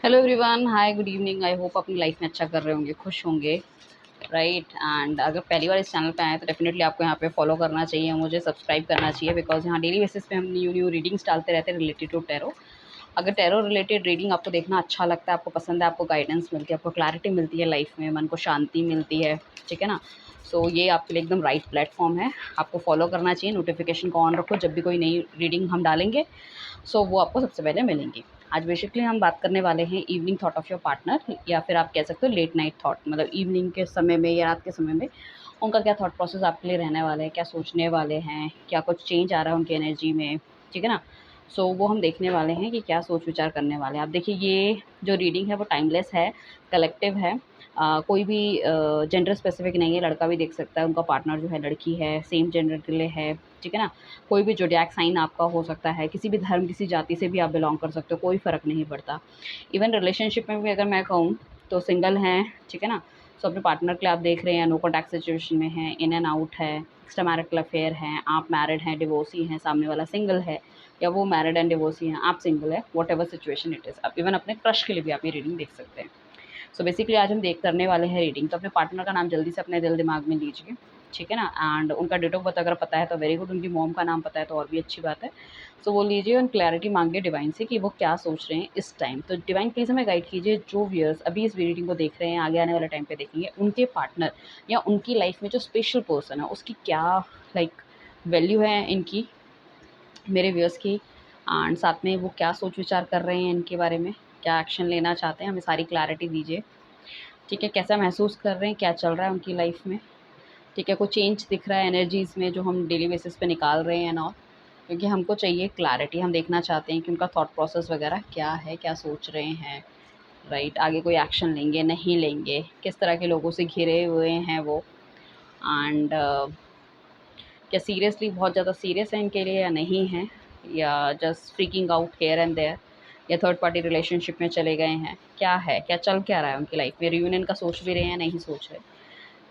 Hello everyone, hi, good evening. I hope अपनी life में अच्छा कर रहे होंगे, खुश होंगे, राइट। एंड अगर पहली बार इस चैनल पे आए तो डेफिनेटली आपको यहाँ पे फॉलो करना चाहिए, मुझे सब्सक्राइब करना चाहिए, बिकॉज यहाँ डेली बेसिस पे हम न्यू न्यू रीडिंग्स डालते रहते हैं रिलेटेड टू टैरो। अगर टैरो रिलेटेड रीडिंग आपको देखना अच्छा लगता है, आपको पसंद है, आपको गाइडेंस मिलती है, आपको क्लैरिटी मिलती है लाइफ में, मन को शांति मिलती है, ठीक है ना। सो ये आपके लिए एकदम राइट प्लेटफॉर्म है, आपको फॉलो करना चाहिए। नोटिफिकेशन को ऑन रखो, जब भी कोई नई रीडिंग हम डालेंगे वो आपको सबसे पहले मिलेंगी। आज बेसिकली हम बात करने वाले हैं evening thought of your partner, या फिर आप कह सकते हो लेट नाइट थॉट, मतलब इवनिंग के समय में या रात के समय में उनका क्या थॉट प्रोसेस आपके लिए रहने वाला है, क्या सोचने वाले हैं, क्या कुछ चेंज आ रहा है उनकी एनर्जी में, ठीक है ना। वो हम देखने वाले हैं कि क्या सोच विचार करने वाले हैं। आप देखिए, ये जो रीडिंग है वो टाइमलेस है, कलेक्टिव है। कोई भी जेंडर स्पेसिफिक नहीं है, लड़का भी देख सकता है, उनका पार्टनर जो है लड़की है, सेम जेंडर के लिए है, ठीक है ना। कोई भी ज़ोडिएक साइन आपका हो सकता है, किसी भी धर्म, किसी जाति से भी आप बिलॉन्ग कर सकते हो, कोई फ़र्क नहीं पड़ता। इवन रिलेशनशिप में भी अगर मैं कहूँ तो सिंगल हैं, ठीक है ना। अपने पार्टनर के लिए आप देख रहे हैं, नो कॉन्टैक्ट सिचुएशन में हैं, इन एंड आउट है, एक्स्ट्रा मैरिटल अफेयर हैं, आप मैरिड हैं, डिवोर्सी हैं, सामने वाला सिंगल है, या वो मैरिड एंड डिवोर्सी हैं, आप सिंगल है, what ever situation it is. आप इवन अपने क्रश के लिए भी आप ये रीडिंग देख सकते हैं। बेसिकली आज हम देख करने वाले हैं रीडिंग। तो अपने पार्टनर का नाम जल्दी से अपने दिल दिमाग में लीजिए, ठीक है ना। एंड उनका डेट ऑफ बर्थ अगर पता है तो वेरी गुड, उनकी मॉम का नाम पता है तो और भी अच्छी बात है। वो लीजिए और क्लैरिटी मांगिए डिवाइन से कि वो क्या सोच रहे हैं इस टाइम। तो डिवाइन प्लीज़ हमें गाइड कीजिए, जो व्यूअर्स अभी इस रीडिंग को देख रहे हैं, आगे आने वाले टाइम पे देखेंगे, उनके पार्टनर या उनकी लाइफ में जो स्पेशल पर्सन है उसकी क्या लाइक वैल्यू है इनकी, मेरे व्यूअर्स की। एंड साथ में वो क्या सोच विचार कर रहे हैं इनके बारे में, क्या एक्शन लेना चाहते हैं, हमें सारी क्लैरिटी दीजिए, ठीक है। कैसा महसूस कर रहे हैं, क्या चल रहा है उनकी लाइफ में, ठीक है। कोई चेंज दिख रहा है एनर्जीज़ में जो हम डेली बेसिस पे निकाल रहे हैं ना, क्योंकि हमको चाहिए क्लैरिटी। हम देखना चाहते हैं कि उनका थॉट प्रोसेस वगैरह क्या है, क्या सोच रहे हैं, राइट। आगे कोई एक्शन लेंगे, नहीं लेंगे, किस तरह के लोगों से घिरे हुए हैं वो। एंड क्या सीरियसली बहुत ज़्यादा सीरियस है इनके लिए या नहीं है, या just freaking out here and there, या थर्ड पार्टी रिलेशनशिप में चले गए हैं, क्या है, क्या चल क्या रहा है उनकी लाइफ में, रियूनियन का सोच भी रहे हैं, नहीं सोच रहे,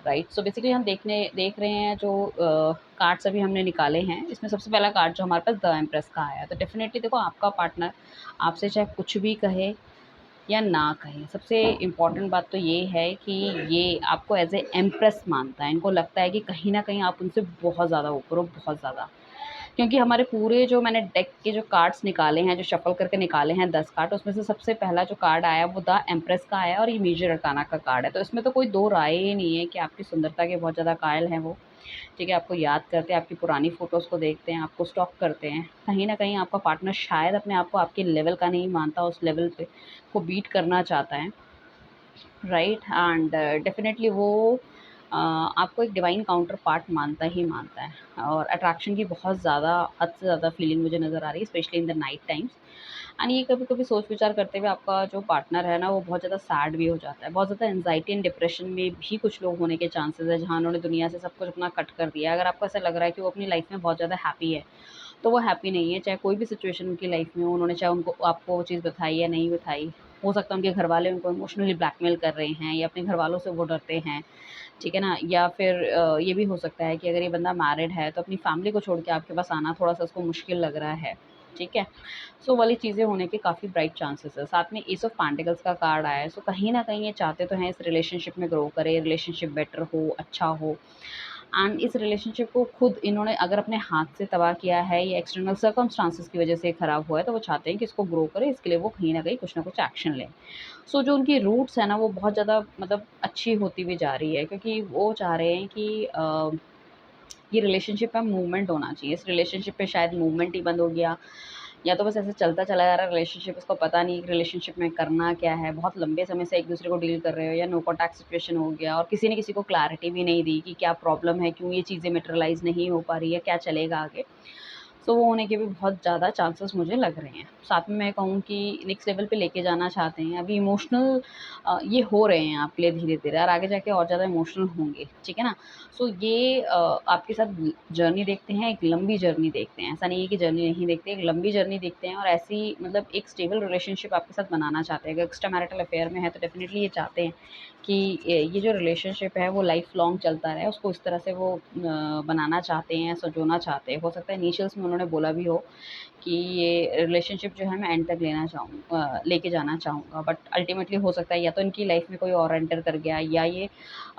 राइट। बेसिकली हम देख रहे हैं जो कार्ड्स अभी हमने निकाले हैं, इसमें सबसे पहला कार्ड जो हमारे पास द एम्प्रेस का आया है। तो डेफिनेटली देखो, आपका पार्टनर आपसे चाहे कुछ भी कहे या ना कहे, सबसे इम्पॉर्टेंट बात तो ये है कि ये आपको एज ए एम्प्रेस मानता है। इनको लगता है कि कहीं ना कहीं आप उनसे बहुत ज़्यादा ऊपर हो, बहुत ज़्यादा। क्योंकि हमारे पूरे जो मैंने डेक के जो कार्ड्स निकाले हैं, जो शफल करके निकाले हैं 10 कार्ड, उसमें से सबसे पहला जो कार्ड आया वो द एम्प्रेस का आया, और ये मेजर अरकाना का कार्ड है। तो इसमें तो कोई दो राय ही नहीं है कि आपकी सुंदरता के बहुत ज़्यादा कायल हैं वो, ठीक है। आपको याद करते हैं, आपकी पुरानी फ़ोटोज़ को देखते हैं, आपको स्टॉक करते हैं। कहीं न कहीं आपका पार्टनर शायद अपने आप को आपके लेवल का नहीं मानता, उस लेवल पे को बीट करना चाहता है, राइट। एंड डेफ़िनेटली वो आपको एक डिवाइन काउंटर पार्ट मानता ही मानता है, और अट्रैक्शन की बहुत ज़्यादा, हद से ज़्यादा फीलिंग मुझे नज़र आ रही है, specially in the night times. And ये कभी-कभी सोच विचार करते हुए आपका जो पार्टनर है ना, वो बहुत ज़्यादा सैड भी हो जाता है। बहुत ज़्यादा एंग्ज़ायटी एंड डिप्रेशन में भी कुछ लोग होने के चांसेस है, जहाँ उन्होंने दुनिया से सब कुछ अपना कट कर दिया है। अगर आपको ऐसा लग रहा है कि वो अपनी लाइफ़ में बहुत ज़्यादा हैप्पी है, तो वो हैप्पी नहीं है। चाहे कोई भी सिचुएशन उनकी लाइफ़ में हो, उन्होंने चाहे उनको आपको वो चीज़ बताई या नहीं बताई। हो सकता है उनके घरवाले उनको इमोशनली ब्लैकमेल कर रहे हैं, या अपने घरवालों से वो डरते हैं, ठीक है ना। या फिर ये भी हो सकता है कि अगर ये बंदा मैरिड है तो अपनी फैमिली को छोड़ के आपके पास आना थोड़ा-सा उसको मुश्किल लग रहा है, ठीक है। वाली चीज़ें होने के काफ़ी ब्राइट चांसेस है। साथ में एस ऑफ पेंटिकल्स का कार्ड आया है। कहीं न कहीं ये चाहते तो हैं इस रिलेशनशिप में ग्रो करे, रिलेशनशिप बेटर हो, अच्छा हो। एंड इस रिलेशनशिप को खुद इन्होंने अगर अपने हाथ से तबाह किया है या एक्सटर्नल सर्कमस्टांसेस की वजह से खराब हुआ है, तो वो चाहते हैं कि इसको ग्रो करे, इसके लिए वो कहीं न कहीं कुछ न कुछ एक्शन लें। जो उनकी रूट्स है ना, वो बहुत ज़्यादा मतलब अच्छी होती हुई जा रही है, क्योंकि वो चाह रहे हैं कि ये रिलेशनशिप में मूवमेंट होना चाहिए। इस रिलेशनशिप पे शायद मूवमेंट ही बंद हो गया, या तो बस ऐसे चलता चला जा रहा है रिलेशनशिप, इसको पता नहीं कि रिलेशनशिप में करना क्या है। बहुत लंबे समय से एक दूसरे को डील कर रहे हो, या नो कॉन्टैक्ट सिचुएशन हो गया, और किसी ने किसी को क्लैरिटी भी नहीं दी कि क्या प्रॉब्लम है, क्यों ये चीज़ें मटेरियलाइज़ नहीं हो पा रही है, क्या चलेगा आगे। वो होने के भी बहुत ज़्यादा चांसेस मुझे लग रहे हैं। साथ में मैं कहूँ कि नेक्स्ट लेवल पे लेके जाना चाहते हैं। अभी इमोशनल ये हो रहे हैं आपके लिए धीरे-धीरे, और आगे जाके और ज़्यादा इमोशनल होंगे, ठीक है ना? ये आपके साथ जर्नी देखते हैं, एक लंबी जर्नी देखते हैं। ऐसा नहीं है कि जर्नी नहीं देखते, एक लंबी जर्नी देखते हैं, और ऐसी मतलब एक स्टेबल रिलेशनशिप आपके साथ बनाना चाहते हैं। अगर एक्स्ट्रा मैरिटल अफेयर में है तो डेफ़िनिटली ये चाहते हैं कि ये जो रिलेशनशिप है वो लाइफ़ लॉन्ग चलता रहे, उसको इस तरह से वो बनाना चाहते हैं, सँजोना चाहते हैं। हो सकता है इनिशियल्स में उन्होंने बोला भी हो कि ये रिलेशनशिप जो है मैं एंड तक लेके जाना चाहूँगा, बट अल्टीमेटली हो सकता है या तो इनकी लाइफ में कोई और एंटर कर गया, या ये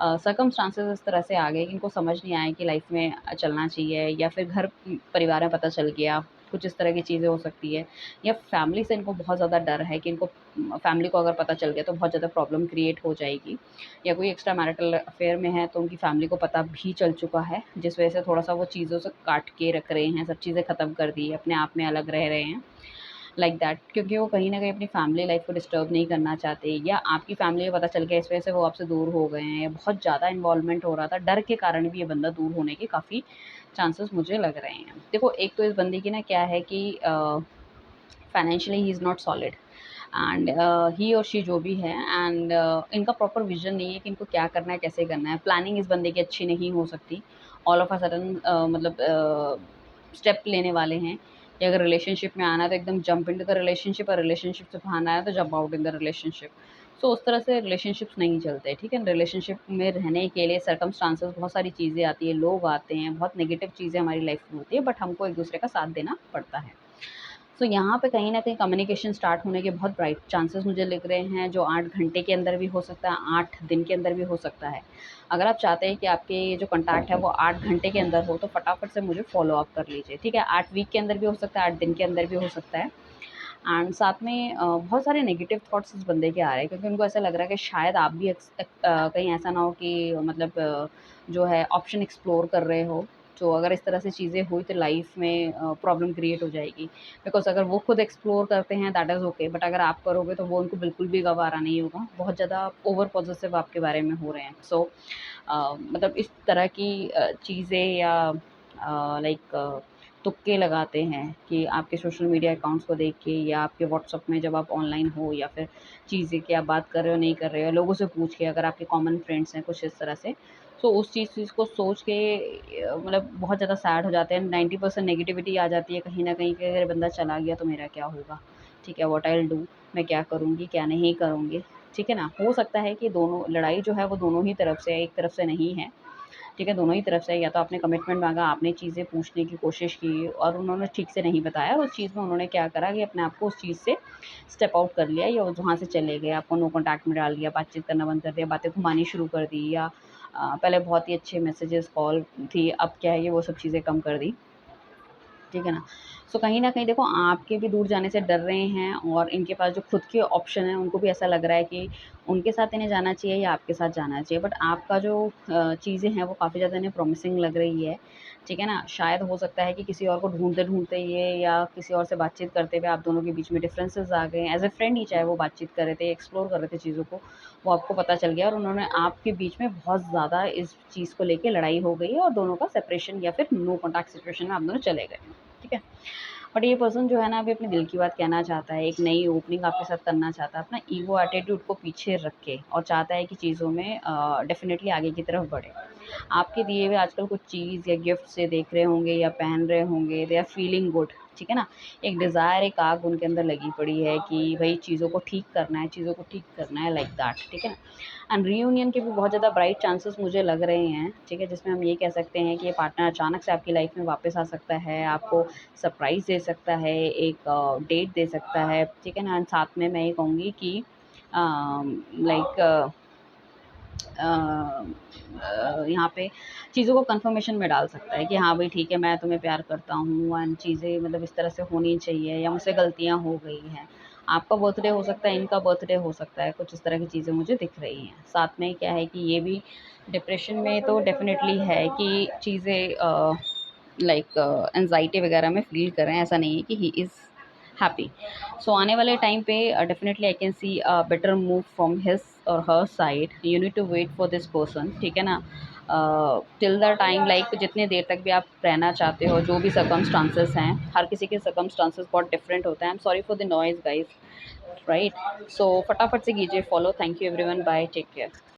सर्कमस्टांसेस इस तरह से आ गए कि इनको समझ नहीं आया कि लाइफ में चलना चाहिए, या फिर घर परिवार में पता चल गया, कुछ इस तरह की चीज़ें हो सकती है, या फैमिली से इनको बहुत ज़्यादा डर है कि इनको फैमिली को अगर पता चल गया तो बहुत ज़्यादा प्रॉब्लम क्रिएट हो जाएगी, या कोई एक्स्ट्रा मैरिटल अफेयर में है तो उनकी फैमिली को पता भी चल चुका है, जिस वजह से थोड़ा-सा वो चीज़ों से काट के रख रहे हैं, सब चीज़ें ख़त्म कर दी, अपने आप में अलग रह रहे हैं, लाइक दैट, क्योंकि वो कहीं न कहीं अपनी फैमिली लाइफ़ को डिस्टर्ब नहीं करना चाहते, या आपकी फैमिली को पता चल गया इस वजह से वो आपसे दूर हो गए हैं, या बहुत ज़्यादा इन्वॉल्वमेंट हो रहा था, डर के कारण भी ये बंदा दूर होने के काफ़ी चांसेस मुझे लग रहे हैं। देखो, एक तो इस बंदे की ना क्या है कि financially he is not solid, and he और शी जो भी है, एंड इनका प्रॉपर विज़न नहीं है कि इनको क्या करना है, कैसे करना है। प्लानिंग इस बंदे की अच्छी नहीं हो सकती। ऑल ऑफ अ सडन मतलब स्टेप लेने वाले हैं कि अगर रिलेशनशिप में आना है तो एकदम जंप इनटू द रिलेशनशिप, और रिलेशनशिप से बाहर है तो jump out in the relationship. So उस तरह से रिलेशनशिप्स नहीं चलते, ठीक है? रिलेशनशिप में रहने के लिए सर्कमस्टांसेस, बहुत सारी चीज़ें आती हैं, लोग आते हैं, बहुत नेगेटिव चीज़ें हमारी लाइफ में होती है, बट हमको एक-दूसरे का साथ देना पड़ता है। सो यहाँ पे कहीं न कहीं कम्युनिकेशन स्टार्ट होने के बहुत ब्राइट चांसेस मुझे लग रहे हैं, जो 8 घंटे के अंदर भी हो सकता है, 8 दिन के अंदर भी हो सकता है। अगर आप चाहते हैं कि आपके ये जो कॉन्टैक्ट है वो 8 घंटे के अंदर हो, तो फटाफट से मुझे फ़ॉलो अप कर लीजिए, ठीक है? 8 वीक के अंदर भी हो सकता है, 8 दिन के अंदर भी हो सकता है। एंड साथ में बहुत सारे नेगेटिव थॉट्स इस बंदे के आ रहे हैं, क्योंकि उनको ऐसा लग रहा है कि शायद आप भी कहीं ऐसा ना हो कि मतलब जो है ऑप्शन एक्सप्लोर कर रहे हो। तो अगर इस तरह से चीज़ें हुई तो लाइफ में प्रॉब्लम क्रिएट हो जाएगी। बिकॉज़ अगर वो खुद एक्सप्लोर करते हैं दैट इज़ ओके, बट अगर आप करोगे तो वो उनको बिल्कुल भी गवारा नहीं होगा। बहुत ज़्यादा ओवर पॉसेसिव आपके बारे में हो रहे हैं। सो मतलब इस तरह की चीज़ें, या लाइक तुक्के लगाते हैं कि आपके सोशल मीडिया अकाउंट्स को देख के, या आपके व्हाट्सएप में जब आप ऑनलाइन हो, या फिर चीज़ें कि आप बात कर रहे हो नहीं कर रहे हो, लोगों से पूछ के, अगर आपके कॉमन फ्रेंड्स हैं कुछ इस तरह से, सो उस चीज़ को सोच के मतलब बहुत ज़्यादा सैड हो जाते हैं। 90% नेगेटिविटी आ जाती है कहीं न कहीं कि अगर बंदा चला गया तो मेरा क्या होगा? ठीक है, व्हाट आई विल डू, मैं क्या करूँगी, क्या नहीं करूँगी, ठीक है ना? हो सकता है कि दोनों लड़ाई जो है वो दोनों ही तरफ से है, एक तरफ से नहीं है। ठीक है, दोनों ही तरफ से, या तो आपने कमिटमेंट माँगा, आपने चीज़ें पूछने की कोशिश की और उन्होंने ठीक से नहीं बताया, और उस चीज़ में उन्होंने क्या करा कि अपने आप को उस चीज़ से स्टेप आउट कर लिया, या वहाँ से चले गए, आपको नो कॉन्टैक्ट में डाल दिया, बातचीत करना बंद कर दिया, बातें घुमानी शुरू कर दी, या पहले बहुत ही अच्छे मैसेजेस, कॉल थी, अब क्या है कि वो सब चीज़ें कम कर दी। ठीक है ना? सो कहीं न कहीं देखो, आपके भी दूर जाने से डर रहे हैं, और इनके पास जो खुद के ऑप्शन हैं, उनको भी ऐसा लग रहा है कि उनके साथ इन्हें जाना चाहिए या आपके साथ जाना चाहिए। बट आपका जो चीज़ें हैं वो काफ़ी ज़्यादा इन्हें प्रॉमिसिंग लग रही है। ठीक है ना? शायद हो सकता है कि किसी और को ढूँढते-ढूँढते ये, या किसी और से बातचीत करते हुए आप दोनों के बीच में डिफरेंसेस आ गए। एज़ अ फ्रेंड ही चाहे वो बातचीत कर रहे थे, एक्सप्लोर कर रहे थे चीज़ों को, वो आपको पता चल गया, और उन्होंने आपके बीच में बहुत ज़्यादा इस चीज़ को लेके लड़ाई हो गई है, और दोनों का सेपरेशन या फिर नो कॉन्टैक्ट सिचुएशन में आप दोनों चले गए। ठीक है? बट ये पर्सन जो है ना, अभी अपने दिल की बात कहना चाहता है, एक नई ओपनिंग आपके साथ करना चाहता है, अपना ईगो एटीट्यूड को पीछे रख के, और चाहता है कि चीज़ों में डेफ़िनेटली आगे की तरफ बढ़े। आपके दिए हुए आजकल कुछ चीज़ या गिफ्ट से देख रहे होंगे या पहन रहे होंगे, दे आर फीलिंग गुड, ठीक है ना? एक डिज़ायर, एक आग उनके अंदर लगी पड़ी है कि भई चीज़ों को ठीक करना है, चीज़ों को ठीक करना है, लाइक दैट, ठीक है ना? एंड रियूनियन के भी बहुत ज़्यादा ब्राइट चांसेस मुझे लग रहे हैं, ठीक है? जिसमें हम ये कह सकते हैं कि ये पार्टनर अचानक से आपकी लाइफ़ में वापस आ सकता है, आपको सरप्राइज़ दे सकता है, एक डेट दे सकता है, ठीक है ना? एंड साथ में मैं ये कहूँगी कि लाइक यहाँ पे चीज़ों को कन्फर्मेशन में डाल सकता है कि हाँ भाई ठीक है, मैं तुम्हें प्यार करता हूँ, एंड चीज़ें मतलब इस तरह से होनी चाहिए, या मुझसे गलतियाँ हो गई हैं। आपका बर्थडे हो सकता है, इनका बर्थडे हो सकता है, कुछ इस तरह की चीज़ें मुझे दिख रही हैं। साथ में क्या है कि ये भी डिप्रेशन में तो डेफ़िनेटली है कि चीज़ें लाइक एंग्ज़ायटी वगैरह में फ़ील कर रहे हैं, ऐसा नहीं है कि ही इज़ हैप्पी। सो आने वाले टाइम पे definitely I can see a better move from his or her side. You need to wait for this person, ठीक है ना? टिल द टाइम, लाइक जितने देर तक भी आप रहना चाहते हो, जो भी सर्कमस्टांसेस हैं, हर किसी के सर्कमस्टांसेस बहुत डिफरेंट होते हैं। I am sorry for the noise guys, right? So फटाफट से कीजिए follow. Thank you everyone, bye, take care.